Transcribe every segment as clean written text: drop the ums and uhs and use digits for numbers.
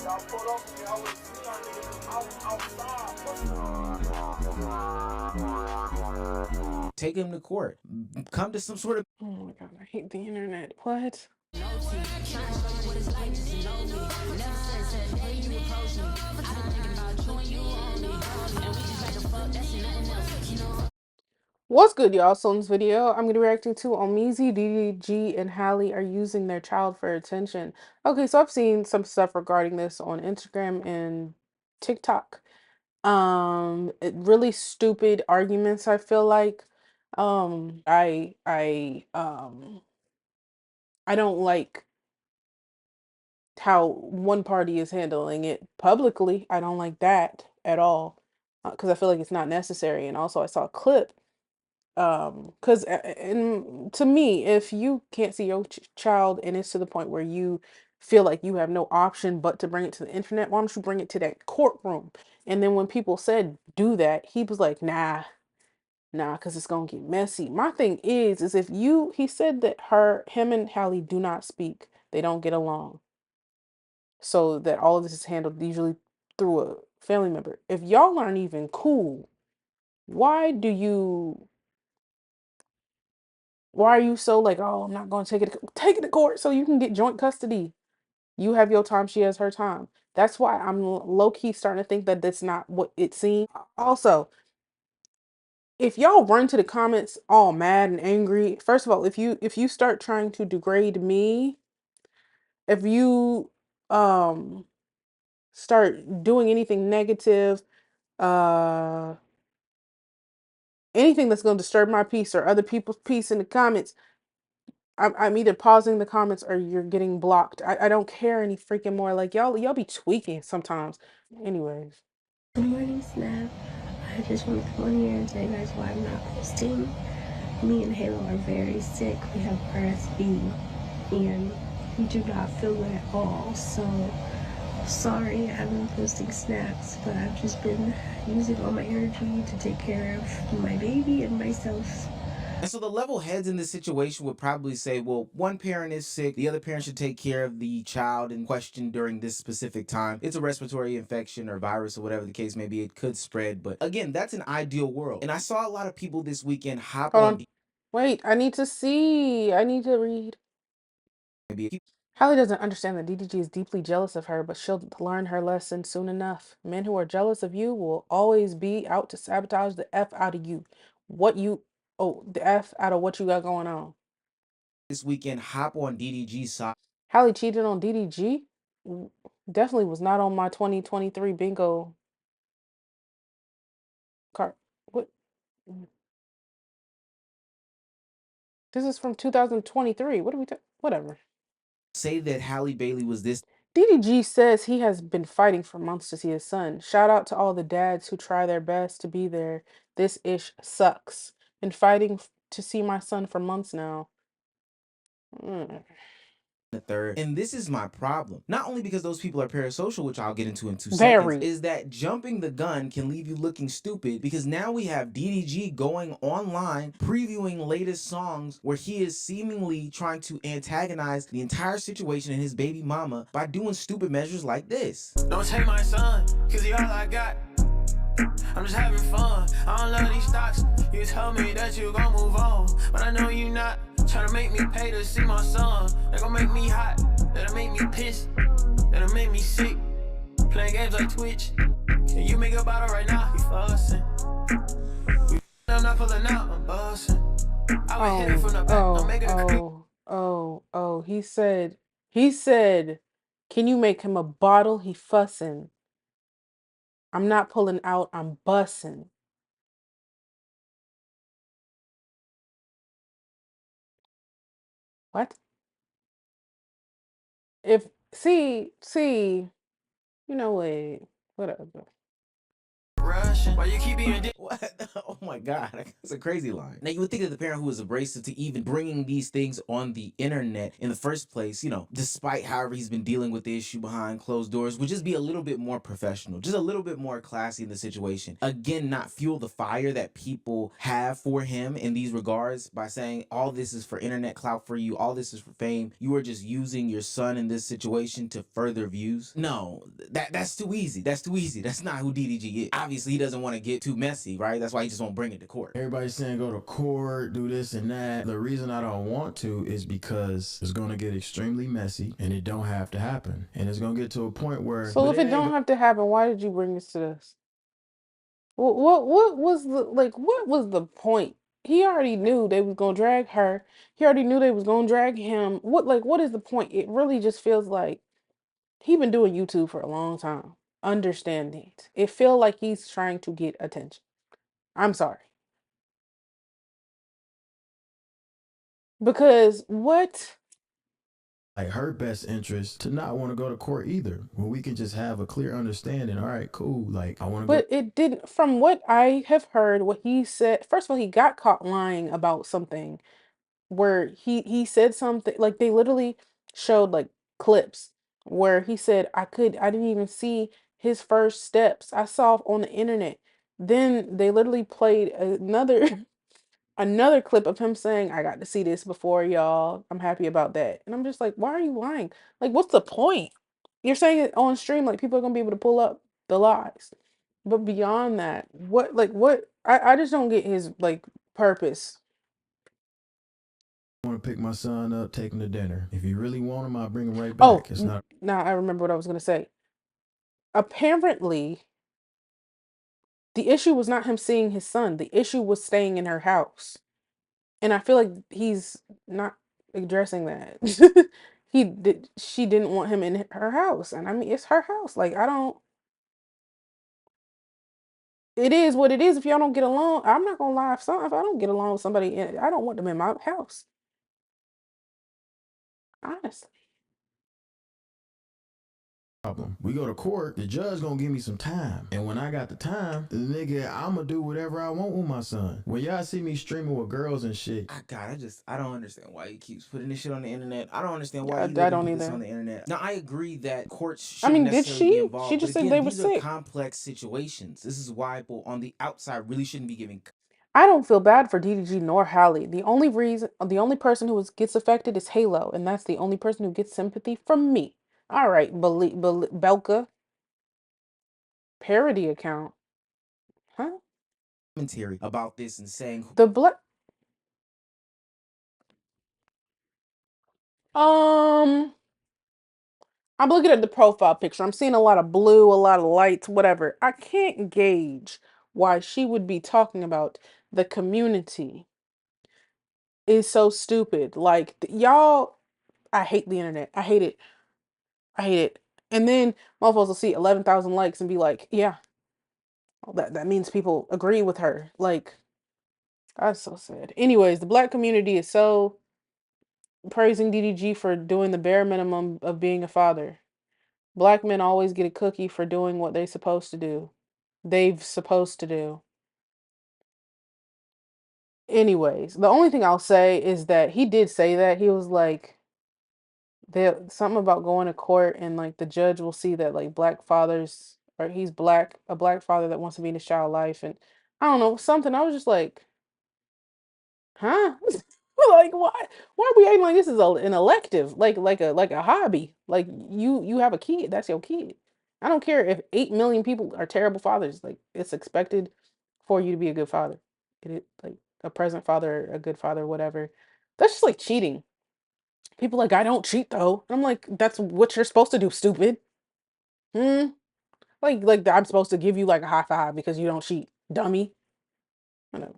Y'all pulled up and y'all would see our niggas outside. Take him to court. Come to some sort of. Oh my god, I hate the internet. What? What's good, y'all? So in this video, I'm going to be reacting to Omizi, DDG, and Halle are using their child for attention. Okay, so I've seen some stuff regarding this on Instagram and TikTok. Really stupid arguments, I feel like. I don't like how one party is handling it publicly. I don't like that at all because I feel like it's not necessary. And also, I saw a clip because and to me, if you can't see your child and it's to the point where you feel like you have no option but to bring it to the internet, why don't you bring it to that courtroom? And then when people said do that, he was like, nah, because it's gonna get messy. My thing is if he said that him and Halle do not speak, they don't get along, so that all of this is handled usually through a family member. If y'all aren't even cool, why do you why are you so like, oh, I'm not going to take it to court so you can get joint custody? You have your time, she has her time. That's why I'm low key starting to think that that's not what it seems. Also, if y'all run to the comments all mad and angry, first of all, if you start trying to degrade me, if you um start doing anything negative, uh anything that's going to disturb my peace or other people's peace in the comments, I'm either pausing the comments or you're getting blocked. I don't care any freaking more. Like y'all be tweaking sometimes. Anyways. Good morning, Snap. I just want to come on here and tell you guys why I'm not posting. Me and Halo are very sick. We have RSV and we do not feel good at all. So sorry I haven't been posting snaps, but I've just been using all my energy to take care of my baby and myself. And so the level heads in this situation would probably say, well, one parent is sick, the other parent should take care of the child in question during this specific time. It's a respiratory infection or virus or whatever the case may be. It could spread. But again, that's an ideal world. And I saw a lot of people this weekend hop Hold on. on. Wait, I need to see. I need to read. Maybe Hallie doesn't understand that DDG is deeply jealous of her, but she'll learn her lesson soon enough. Men who are jealous of you will always be out to sabotage the F out of you. The F out of what you got going on. this weekend hop on DDG's side. Hallie cheated on DDG? Definitely was not on my 2023 bingo card. What? This is from 2023. What are we whatever. Say that Halle Bailey was this. DDG says he has been fighting for months to see his son. Shout out to all the dads who try their best to be there. This ish sucks. Been fighting to see my son for months now. The third. And this is my problem. Not only because those people are parasocial, which I'll get into in 2 seconds, is that jumping the gun can leave you looking stupid because now we have DDG going online previewing latest songs where he is seemingly trying to antagonize the entire situation and his baby mama by doing stupid measures like this. Don't take my son, cause he all I got. I'm just having fun. I don't love these stocks. You told me that you gon' move on, but I know you not. Trying to make me pay to see my son. They gon' make me hot. That'll make me pissed. That'll make me sick. Playing games like Twitch. Can you make a bottle right now? He fussing. I'm not pulling out. I'm busting. I would hit it from the back. I'm making Oh, he said, can you make him a bottle? He fussing. I'm not pulling out, I'm bussing. What? See, you know what? Whatever. Why you keep being what? Oh my god, that's a crazy line. Now you would think that the parent who is abrasive to even bringing these things on the internet in the first place, you know, despite however he's been dealing with the issue behind closed doors, would just be a little bit more professional, just a little bit more classy in the situation. Again, not fuel the fire that people have for him in these regards by saying all this is for internet clout for you, all this is for fame. You are just using your son in this situation to further views. No, that's too easy. That's too easy. That's not who DDG is. Obviously, he doesn't want to get too messy, right? That's why he just won't bring it to court. Everybody's saying go to court, do this and that. The reason I don't want to is because it's going to get extremely messy and it don't have to happen. And it's going to get to a point where... So if it don't have to happen, why did you bring us to this? What was the point? He already knew they was gonna drag her. He already knew they was gonna drag him. What is the point? It really just feels like he been doing YouTube for a long time. Understand it. It feel like he's trying to get attention. I'm sorry. Because what? Like her best interest to not want to go to court either, when we can just have a clear understanding. All right, cool. Like I want to But it didn't, from what I have heard, what he said, first of all, he got caught lying about something where he said something, like they literally showed like clips where he said I didn't even see his first steps. I saw on the internet. Then they literally played another another clip of him saying, I got to see this before y'all. I'm happy about that. And I'm just like, why are you lying? Like, what's the point? You're saying it on stream, like people are gonna be able to pull up the lies. But beyond that, I just don't get his like purpose. to pick my son up, take him to dinner. If you really want him, I'll bring him right back. It's not... Now I remember what I was gonna say. Apparently, the issue was not him seeing his son. The issue was staying in her house. And I feel like he's not addressing that. She didn't want him in her house. And I mean, it's her house. Like, it is what it is. If y'all don't get along, I'm not gonna lie. If I don't get along with somebody, I don't want them in my house. Honestly. problem. We go to court, the judge gonna give me some time. And when I got the time, nigga, I'ma do whatever I want with my son. When y'all see me streaming with girls and shit. I don't understand why he keeps putting this shit on the internet. I don't understand why I he don't put this either. on the internet. Now, I agree that courts I shouldn't mean, did necessarily be she? involved. She just but said again, they were these are sick. complex situations. This is why people on the outside really shouldn't be giving. I don't feel bad for DDG nor Halle. The only person who gets affected is Halo, and that's the only person who gets sympathy from me. All right, Belka. Parody account. Huh? Commentary about this and saying The black. I'm looking at the profile picture. I'm seeing a lot of blue, a lot of lights, whatever. I can't gauge why she would be talking about the community is so stupid. Like y'all, I hate the internet. I hate it. I hate it. And then motherfuckers will see 11,000 likes and be like, yeah, that means people agree with her. Like, that's so sad. Anyways, the black community is so praising DDG for doing the bare minimum of being a father. Black men always get a cookie for doing what they're supposed to do. They've supposed to do. Anyways, the only thing I'll say is that he did say that. He was like, there something about going to court and like the judge will see that like black fathers or he's black, a black father that wants to be in his child life and I don't know, something. I was just like, huh? Like why are we acting like this is an elective, like a hobby? Like you have a kid, that's your kid. I don't care if 8 million people are terrible fathers. Like it's expected for you to be a good father. Like a present father, a good father, whatever. That's just like cheating. People like I don't cheat though. I'm like that's what you're supposed to do, stupid. Hmm. Like I'm supposed to give you like a high five because you don't cheat, dummy. Whatever.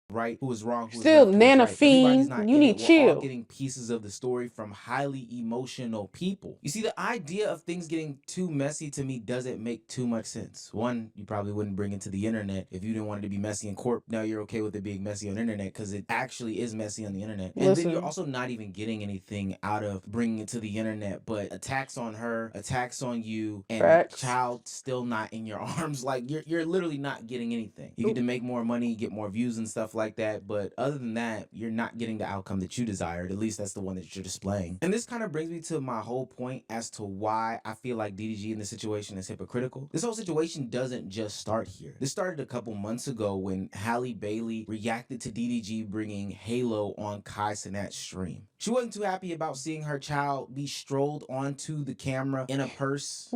right, who is wrong, who is Still, left, who is Nana right. Everybody's Fiend, not you in need it. We're all chill. getting pieces of the story from highly emotional people. You see, the idea of things getting too messy to me doesn't make too much sense. One, you probably wouldn't bring it to the internet if you didn't want it to be messy in court. Now you're okay with it being messy on the internet because it actually is messy on the internet. And then you're also not even getting anything out of bringing it to the internet, but attacks on her, attacks on you, and Facts. child still not in your arms. Like you're literally not getting anything. You get to make more money, get more views and stuff like that, but other than that, you're not getting the outcome that you desired. At least that's the one that you're displaying. And this kind of brings me to my whole point as to why I feel like DDG in this situation is hypocritical. This whole situation doesn't just start here. This started a couple months ago when Halle Bailey reacted to DDG bringing Halo on Kai Cenat's stream. She wasn't too happy about seeing her child be strolled onto the camera in a purse,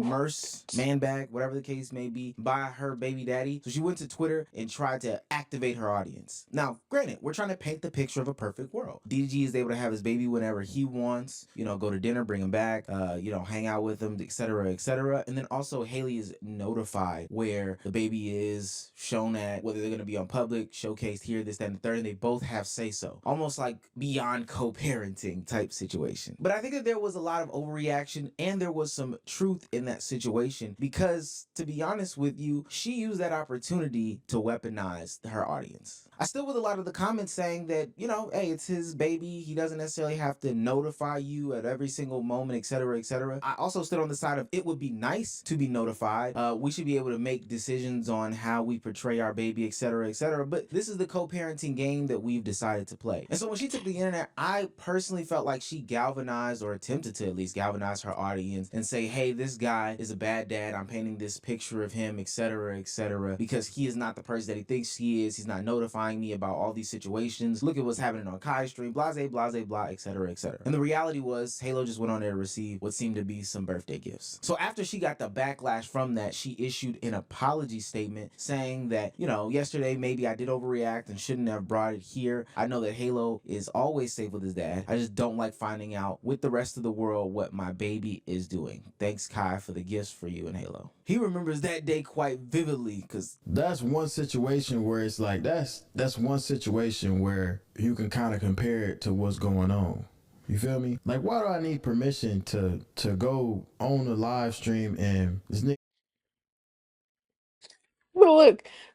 man bag, whatever the case may be, by her baby daddy. So she went to Twitter and tried to activate her audience. Now, granted, we're trying to paint the picture of a perfect world. DDG is able to have his baby whenever he wants, go to dinner, bring him back, hang out with him, etc., etc. And then also Haley is notified where the baby is, shown at, whether they're going to be on public, showcased here, this, that, and the third, and they both have say-so. Almost like beyond co-parenting type situation. But I think that there was a lot of overreaction and there was some truth in that situation because, to be honest with you, she used that opportunity to weaponize her audience. I still with a lot of the comments saying that, hey, it's his baby. He doesn't necessarily have to notify you at every single moment, etc., etc. I also stood on the side of it would be nice to be notified. We should be able to make decisions on how we portray our baby, etc., etc. But this is the co-parenting game that we've decided to play. And so when she took the internet, I personally felt like she galvanized, or attempted to at least galvanize, her audience and say, hey, this guy is a bad dad. I'm painting this picture of him, etc., etc., because he is not the person that he thinks he is. He's not notifying me about all these situations. Look at what's happening on Kai's stream, blase, blase, blah, etc., etc. And the reality was Halo just went on there to receive what seemed to be some birthday gifts. So after she got the backlash from that, she issued an apology statement saying that, yesterday maybe I did overreact and shouldn't have brought it here. I know that Halo is always safe with his dad. I just don't like finding out with the rest of the world what my baby is doing. Thanks, Kai, for the gifts for you and Halo. He remembers that day quite vividly because that's one situation where it's like that's one situation where you can kind of compare it to what's going on. You feel me? Like, why do I need permission to go on a live stream and this nigga?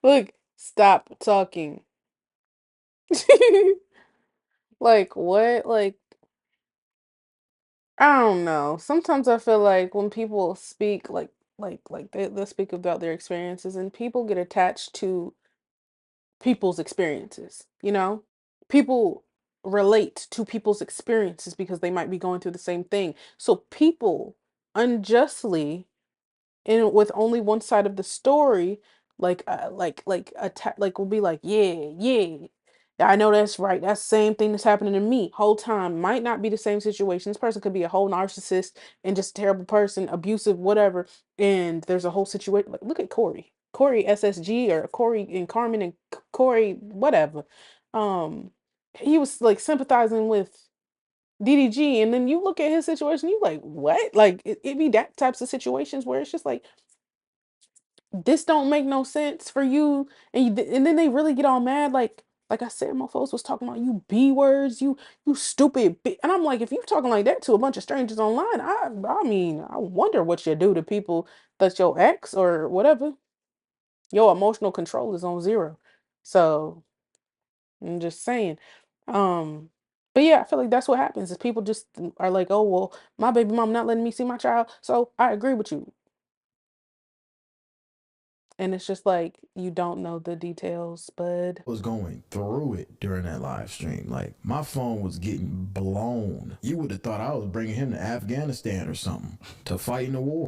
Look, stop talking. Like, what? Like, I don't know. Sometimes I feel like when people speak, like they speak about their experiences, and people get attached to people's experiences. People relate to people's experiences because they might be going through the same thing. So people unjustly, and with only one side of the story, attack, will be like, yeah, I know that's right, that's the same thing that's happening to me whole time. Might not be the same situation. This person could be a whole narcissist and just a terrible person, abusive, whatever, and there's a whole situation. Like, look at Corey SSG, or Corey and Carmen, and Corey whatever. He was like sympathizing with DDG, and then you look at his situation, you like, what? Like, it be that types of situations where it's just like, this don't make no sense for you, and then they really get all mad, like I said, my folks was talking about you B words, you stupid and I'm like, if you talking like that to a bunch of strangers online, I mean, I wonder what you do to people that's your ex or whatever. Your emotional control is on zero. So I'm just saying. um but yeah, I feel like that's what happens is people just are like, oh well, my baby mom not letting me see my child, so I agree with you. And it's just like, you don't know the details, bud. Was going through it during that live stream. Like, my phone was getting blown. You would have thought I was bringing him to Afghanistan or something to fight in the war.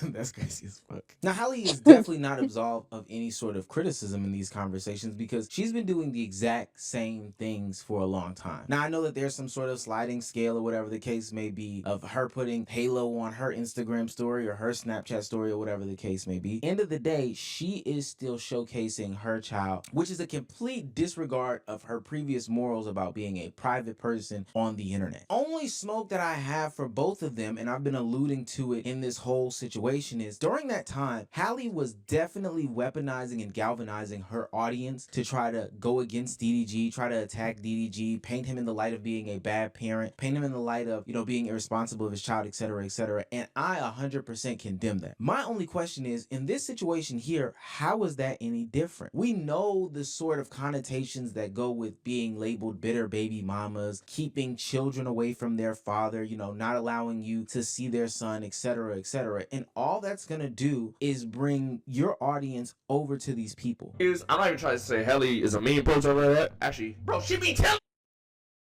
That's crazy as fuck. Now, Halle is definitely not absolved of any sort of criticism in these conversations because she's been doing the exact same things for a long time. Now, I know that there's some sort of sliding scale or whatever the case may be of her putting Halo on her Instagram story or her Snapchat story or whatever the case may be. End of the day, she is still showcasing her child, which is a complete disregard of her previous morals about being a private person on the internet. Only smoke that I have for both of them, and I've been alluding to it in this whole situation, situation is during that time, Halle was definitely weaponizing and galvanizing her audience to try to go against DDG, try to attack DDG, paint him in the light of being a bad parent, paint him in the light of, being irresponsible of his child, etc., etc. And I 100% condemn that. My only question is, in this situation here, how is that any different? We know the sort of connotations that go with being labeled bitter baby mamas, keeping children away from their father, not allowing you to see their son, etc., etc. And all that's gonna do is bring your audience over to these people. I'm not even trying to say Halle is a mean person like that. Actually, bro, she be telling.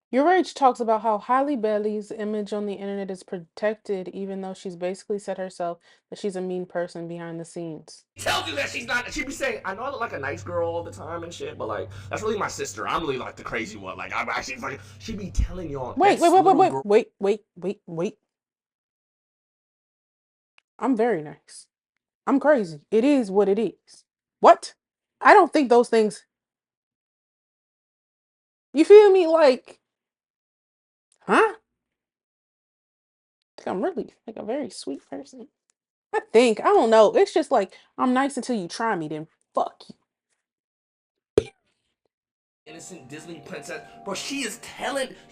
Your Rage talks about how Halle Bailey's image on the internet is protected, even though she's basically said herself that she's a mean person behind the scenes. Tells you that she's not. She be saying, I know I look like a nice girl all the time and shit, but like that's really my sister. I'm really like the crazy one. Like I'm actually fucking. She be telling y'all. Wait. I'm very nice. I'm crazy. It is what it is. What? I don't think those things. You feel me? Like, huh? I think I'm really like a very sweet person. I don't know. It's just like, I'm nice until you try me, then fuck you. Innocent Disney princess, bro. She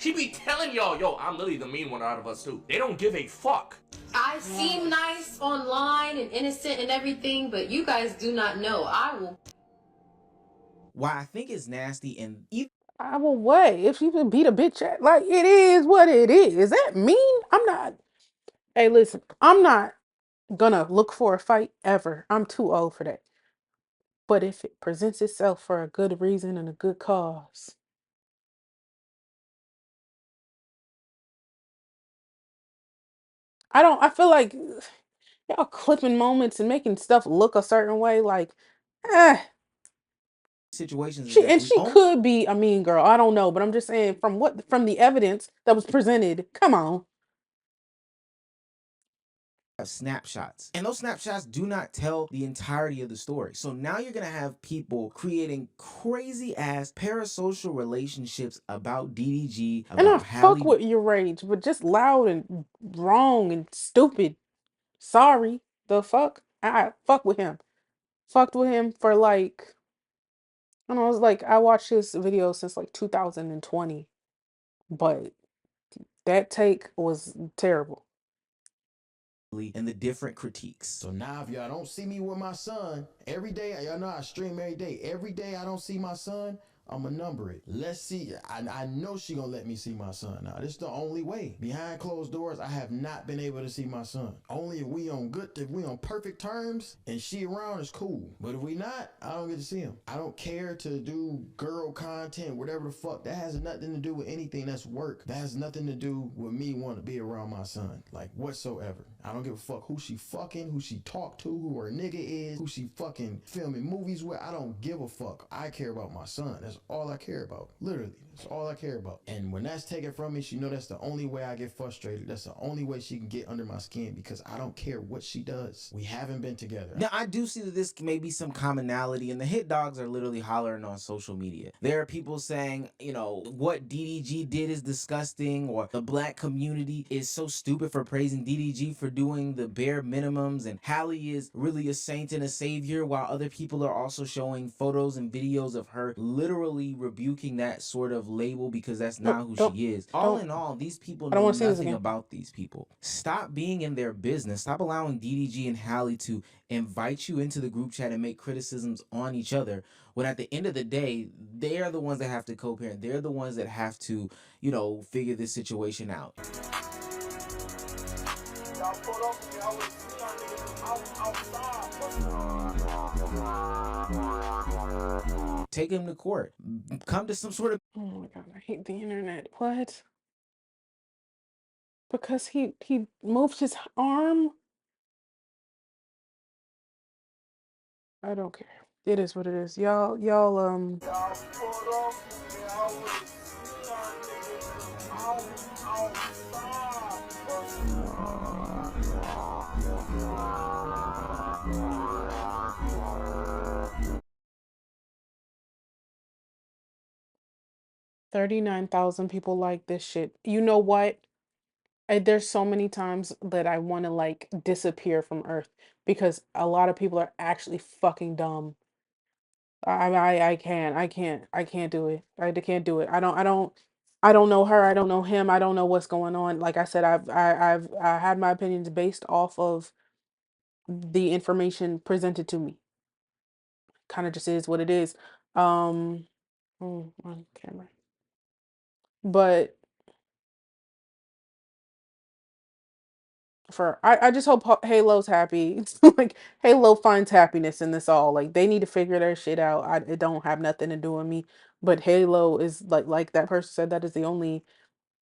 be telling y'all, yo, I'm literally the mean one out of us too. They don't give a fuck. I seem nice online and innocent and everything, but you guys do not know. I will. Why I think it's nasty and I will what? If you can beat a bitch at, like, it is what it is. Is that mean? I'm not. Hey, listen, I'm not gonna look for a fight ever. I'm too old for that. But if it presents itself for a good reason and a good cause, I feel like y'all clipping moments and making stuff look a certain way, like, eh. situations She could be a mean girl. I don't know, but I'm just saying from the evidence that was presented, come on. have snapshots, and those snapshots do not tell the entirety of the story. So now you're gonna have people creating crazy ass parasocial relationships about DDG, And I about Halle. fuck with your Rage, but just loud and wrong and stupid. Sorry, the fuck. I fuck with him. Fucked with him for like, I don't know, it was like I watched his video since like 2020, but that take was terrible. And the different critiques. So now if y'all don't see me with my son every day, y'all know I stream every day. Every day I don't see my son, I'ma number it. Let's see. I know she gonna let me see my son. Now this is the only way. Behind closed doors, I have not been able to see my son. Only if we on perfect terms and she around is cool. But if we not, I don't get to see him. I don't care to do girl content, whatever the fuck. That has nothing to do with anything that's work. That has nothing to do with me wanting to be around my son, like whatsoever. I don't give a fuck who she fucking, who she talk to, who her nigga is, who she fucking filming movies with. I don't give a fuck. I care about my son. That's all I care about. Literally, that's all I care about. And when that's taken from me, she know that's the only way I get frustrated. That's the only way she can get under my skin, because I don't care what she does. We haven't been together. Now, I do see that this may be some commonality, and the hit dogs are literally hollering on social media. There are people saying, what DDG did is disgusting, or the black community is so stupid for praising DDG for doing the bare minimums, and Halle is really a saint and a savior, while other people are also showing photos and videos of her literally rebuking that sort of label because that's not who she is. All in all, these people know nothing about these people. Stop being in their business. Stop allowing DDG and Halle to invite you into the group chat and make criticisms on each other, when at the end of the day, they are the ones that have to co-parent. They're the ones that have to, figure this situation out. Take him to court. Come to some sort of... Oh my god, I hate the internet. What? Because he moved his arm? I don't care. It is what it is. Y'all 39,000 people like this shit. You know what? There's so many times that I want to like disappear from Earth because a lot of people are actually fucking dumb. I can't do it. I can't do it. I don't know her. I don't know him. I don't know what's going on. Like I said, I had my opinions based off of the information presented to me. Kind of just is what it is. Um, on camera. But I just hope Halo's happy. Like Halo finds happiness in this all. Like they need to figure their shit out. It don't have nothing to do with me. But Halo is like that person said, that is the only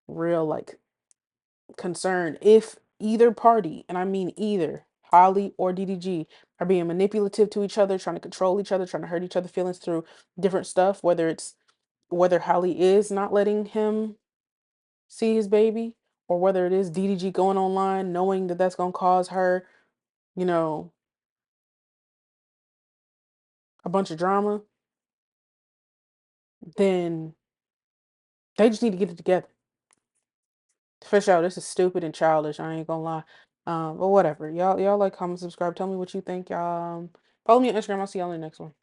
real like concern. If either party, and I mean either Holly or DDG, are being manipulative to each other, trying to control each other, trying to hurt each other's feelings through different stuff, whether Holly is not letting him see his baby, or whether it is DDG going online knowing that that's going to cause her, you know, a bunch of drama, then they just need to get it together. For sure, this is stupid and childish. I ain't gonna lie. But whatever. Y'all like, comment, subscribe. Tell me what you think. Follow me on Instagram. I'll see y'all in the next one.